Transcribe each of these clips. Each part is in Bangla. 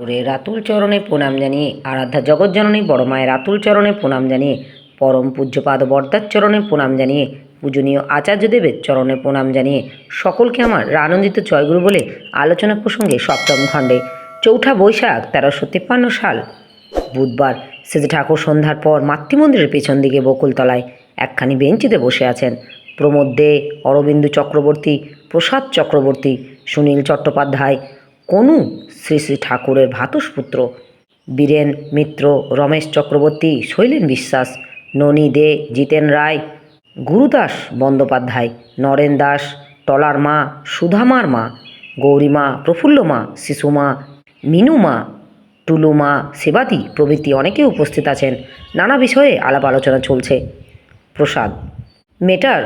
রে রাতুল চরণে প্রণাম জানিয়ে আরাধ্যা জগৎজননী বড় মায়ের রাতুল চরণে প্রণাম জানিয়ে পরম পূজ্যপাদ বর্দার চরণে প্রণাম জানিয়ে পূজনীয় আচার্যদেবের চরণে প্রণাম জানিয়ে সকলকে আমার আনন্দিত জয়গুরু বলে আলোচনা প্রসঙ্গে সপ্তম খণ্ডে চৌঠা বৈশাখ 1353 সাল বুধবার সেজে ঠাকুর সন্ধ্যার পর মাতৃমন্দিরের পেছন দিকে বকুলতলায় একখানি বেঞ্চিতে বসে আছেন। প্রমোদ দে, অরবিন্দু চক্রবর্তী, প্রসাদ চক্রবর্তী, সুনীল চট্টোপাধ্যায়, কনু শ্রী শ্রী ঠাকুরের ভ্রাতুষ্পুত্র, বীরেন মিত্র, রমেশ চক্রবর্তী, শৈলেন বিশ্বাস, ননী দে, জিতেন রায়, গুরুদাস বন্দ্যোপাধ্যায়, নরেন দাস, টলার মা, সুধামার মা, গৌরীমা, প্রফুল্লমা, শিশুমা, মিনুমা, টুলুমা, সেবাতি প্রভৃতি অনেকে উপস্থিত আছেন। নানা বিষয়ে আলাপ আলোচনা চলছে। প্রসাদ, মেটার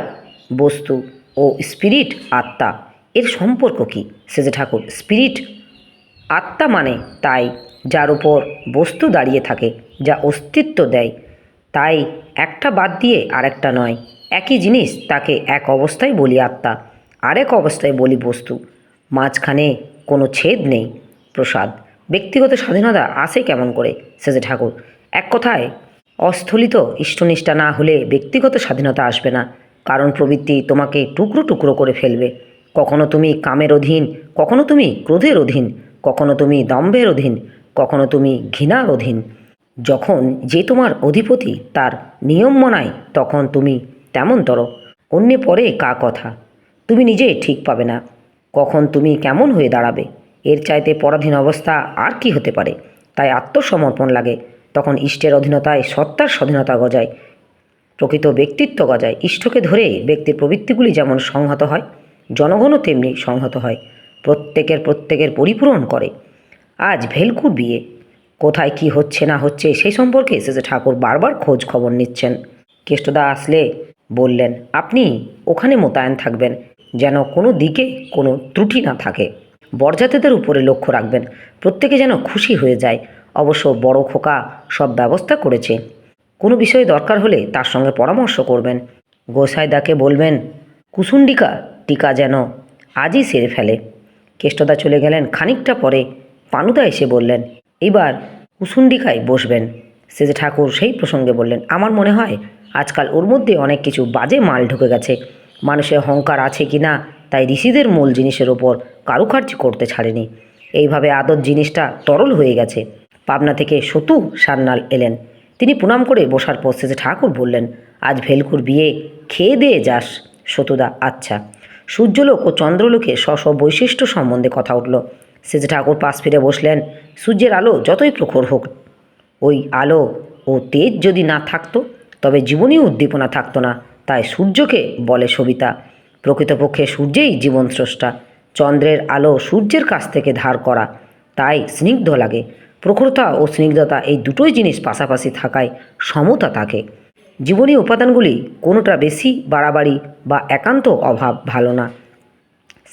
বস্তু ও স্পিরিট আত্মা, এর সম্পর্ক কী? সেজে ঠাকুর, স্পিরিট আত্মা মানে তাই যার উপর বস্তু দাঁড়িয়ে থাকে, যা অস্তিত্ব দেয়, তাই একটা বাদ দিয়ে আরেকটা নয়। একই জিনিস, তাকে এক অবস্থায় বলি আত্মা, আরেক অবস্থায় বলি বস্তু, মাঝখানে কোনো ছেদ নেই। প্রসাদ, ব্যক্তিগত স্বাধীনতা আসে কেমন করে? সেজে ঠাকুর, এক কথায় অস্থলিত ইষ্টনিষ্ঠা না হলে ব্যক্তিগত স্বাধীনতা আসবে না। কারণ প্রবৃত্তি তোমাকে টুকরো টুকরো করে ফেলবে। কখনো তুমি কামের অধীন, কখনো তুমি ক্রোধের অধীন, কখনো তুমি দম্ভের অধীন, কখনো তুমি ঘৃণার অধীন। যখন যে তোমার অধিপতি তার নিয়ম মনায়, তখন তুমি তেমনতর। অন্যে পরে কা কথা, তুমি নিজে ঠিক পাবে না কখন তুমি কেমন হয়ে দাঁড়াবে। এর চাইতে পরাধীন অবস্থা আর কি হতে পারে? তাই আত্মসমর্পণ লাগে। তখন ইষ্টের অধীনতায় সত্তার স্বাধীনতা গজায়, প্রকৃত ব্যক্তিত্ব গজায়। ইষ্টকে ধরে ব্যক্তির প্রবৃত্তিগুলি যেমন সংহত হয়, জনগণও তেমনি সংহত হয়, প্রত্যেকের পরিপূরণ করে। আজ ভেলকুর বিয়ে, কোথায় কি হচ্ছে না হচ্ছে সেই সম্পর্কে সেজে ঠাকুর বারবার খোঁজ খবর নিচ্ছেন। কেষ্টদা আসলে বললেন, আপনি ওখানে মোতায়েন থাকবেন, যেন কোনো দিকে কোনো ত্রুটি না থাকে। বরযাত্রীদের উপরে লক্ষ্য রাখবেন, প্রত্যেকে যেন খুশি হয়ে যায়। অবশ্য বড় খোকা সব ব্যবস্থা করেছে। কোনো বিষয়ে দরকার হলে তার সঙ্গে পরামর্শ করবেন। গোসাইদাকে বলবেন কুসুন্ডিকা টিকা যেন আজই সেরে ফেলে। কেষ্টদা চলে গেলেন। খানিকটা পরে পানুদা এসে বললেন, এবার কুসুন্ডিকায় বসবেন। সেজে ঠাকুর সেই প্রসঙ্গে বললেন, আমার মনে হয় আজকাল ওর মধ্যে অনেক কিছু বাজে মাল ঢুকে গেছে। মানুষের অহংকার আছে কি না, তাই ঋষিদের মূল জিনিসের ওপর কারুকার্য করতে ছাড়েনি। এইভাবে আদর জিনিসটা তরল হয়ে গেছে। পাবনা থেকে সতু সান্যাল এলেন। তিনি প্রণাম করে বসার পর সেজে ঠাকুর বললেন, আজ ভেলকুর বিয়ে, খেয়ে দিয়ে যাস। সতুদা, আচ্ছা। সূর্যলোক ও চন্দ্রলোকে স্ব বৈশিষ্ট্য সম্বন্ধে কথা উঠল। সেজে ঠাকুর পাশ ফিরে বসলেন। সূর্যের আলো যতই প্রখর হোক, ওই আলো ও তেজ যদি না থাকতো, তবে জীবনীয় উদ্দীপনা থাকতো না। তাই সূর্যকে বলে সবিতা। প্রকৃতপক্ষে সূর্যেই জীবন স্রষ্টা। চন্দ্রের আলো সূর্যের কাছ থেকে ধার করা, তাই স্নিগ্ধ লাগে। প্রখরতা ও স্নিগ্ধতা, এই দুটোই জিনিস পাশাপাশি থাকায় সমতা থাকে। জীবনীয় উপাদানগুলি কোনোটা বেশি বাড়াবাড়ি বা একান্ত অভাব ভালো না।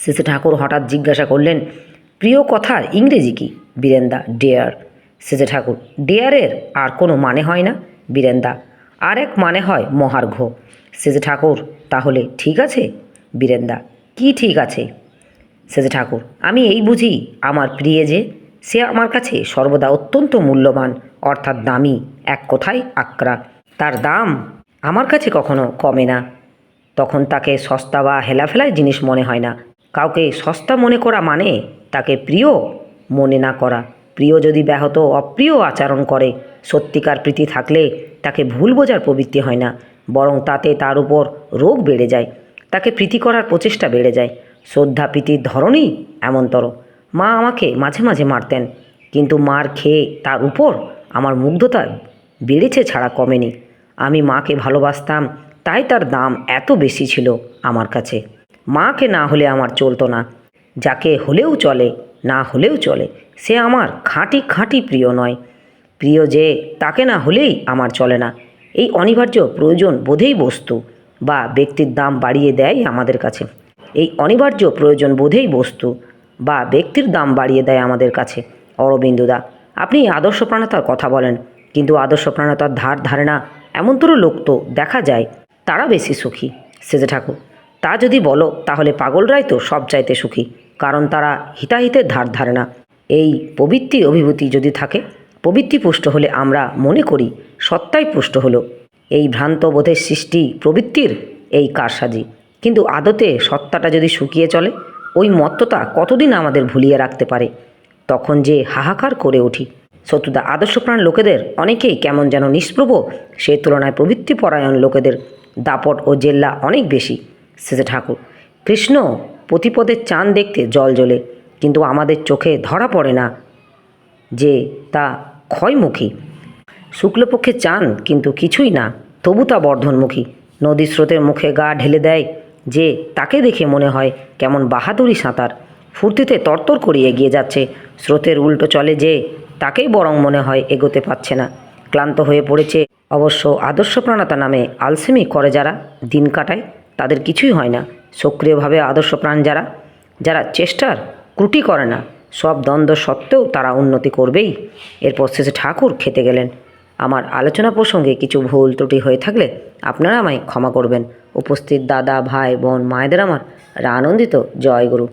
শেষে ঠাকুর হঠাৎ জিজ্ঞাসা করলেন, প্রিয় কথার ইংরেজি কি? বীরেন্দা, ডেয়ার। শেষে ঠাকুর, ডেয়ারের আর কোনো মানে হয় না? বীরেন্দা, আর এক মানে হয় মহার্ঘ। শেষে ঠাকুর, তাহলে ঠিক আছে? বীরেন্দা, কি ঠিক আছে? শেষে ঠাকুর, আমি এই বুঝি, আমার প্রিয়ে যে, সে আমার কাছে সর্বদা অত্যন্ত মূল্যবান, অর্থাৎ দামি, এক কথায় আক্রা। তার দাম আমার কাছে কখনো কমে না। তখন তাকে সস্তা বা হেলাফেলায় জিনিস মনে হয় না। কাউকে সস্তা মনে করা মানে তাকে প্রিয় মনে না করা। প্রিয় যদি ব্যাহত অপ্রিয় আচরণ করে, সত্যিকার প্রীতি থাকলে তাকে ভুল বোঝার প্রবৃত্তি হয় না, বরং তাতে তার উপর রোগ বেড়ে যায়, তাকে প্রীতি করার প্রচেষ্টা বেড়ে যায়। শ্রদ্ধা প্রীতির ধরনই এমনতর। মা আমাকে মাঝে মাঝে মারতেন, কিন্তু মার খেয়ে তার উপর আমার মুগ্ধতা বেড়েছে ছাড়া কমেনি। আমি মাকে ভালোবাসতাম, তাই তার দাম এত বেশি ছিল আমার কাছে। মাকে না হলে আমার চলতো না। যাকে হলেও চলে, না হলেও চলে, সে আমার খাঁটি খাঁটি প্রিয় নয়। প্রিয় যে, তাকে না হলেই আমার চলে না। এই অনিবার্য প্রয়োজন বোধেই বস্তু বা ব্যক্তির দাম বাড়িয়ে দেয় আমাদের কাছে। এই অনিবার্য প্রয়োজন বোধেই বস্তু বা ব্যক্তির দাম বাড়িয়ে দেয় আমাদের কাছে। অরবিন্দুদা, আপনি আদর্শপ্রাণতার কথা বলেন, কিন্তু আদর্শপ্রাণতার ধার ধারে না এমনতরও লোক তো দেখা যায়, তারা বেশি সুখী। সেজে ঠাকুর, তা যদি বলো, তাহলে পাগলরাই তো সব চাইতে সুখী, কারণ তারা হিতাহিতের ধার ধারে না। এই প্রবৃত্তি অভিভূতি যদি থাকে, প্রবৃত্তি পুষ্ট হলে আমরা মনে করি সত্তাই পুষ্ট হলো। এই ভ্রান্ত বোধের সৃষ্টি প্রবৃত্তির এই কারসাজি। কিন্তু আদতে সত্তাটা যদি শুকিয়ে চলে, ওই মত্ততা কতদিন আমাদের ভুলিয়ে রাখতে পারে? তখন যে হাহাকার করে উঠি। শত্রুদা, আদর্শপ্রাণ লোকেদের অনেকেই কেমন যেন নিষ্প্রভ, সে তুলনায় প্রবৃত্তিপরায়ণ লোকেদের দাপট ও জেল্লা অনেক বেশি। শেষে ঠাকুর, কৃষ্ণ প্রতিপদের চাঁদ দেখতে জল জ্বলে, কিন্তু আমাদের চোখে ধরা পড়ে না যে তা ক্ষয়মুখী। শুক্লপক্ষে চাঁদ কিন্তু কিছুই না, তবু তা বর্ধনমুখী। নদী স্রোতের মুখে গা ঢেলে দেয় যে, তাকে দেখে মনে হয় কেমন বাহাদুরি সাঁতার, ফুর্তিতে তরতর করে এগিয়ে যাচ্ছে। স্রোতের উল্টো চলে যে, তাকেই বরং মনে হয় এগোতে পারছে না, ক্লান্ত হয়ে পড়েছে। অবশ্য আদর্শপ্রাণতা নামে আলসেমি করে যারা দিন কাটায়, তাদের কিছুই হয় না। সক্রিয়ভাবে আদর্শপ্রাণ যারা, যারা চেষ্টার ত্রুটি করে না, সব দ্বন্দ্ব সত্ত্বেও তারা উন্নতি করবেই। এরপর শেষে ঠাকুর খেতে গেলেন। আমার আলোচনা প্রসঙ্গে কিছু ভুল ত্রুটি হয়ে থাকলে আপনারা আমায় ক্ষমা করবেন। উপস্থিত দাদা, ভাই, বোন, মায়েদের আমার আনন্দিত জয় গুরু।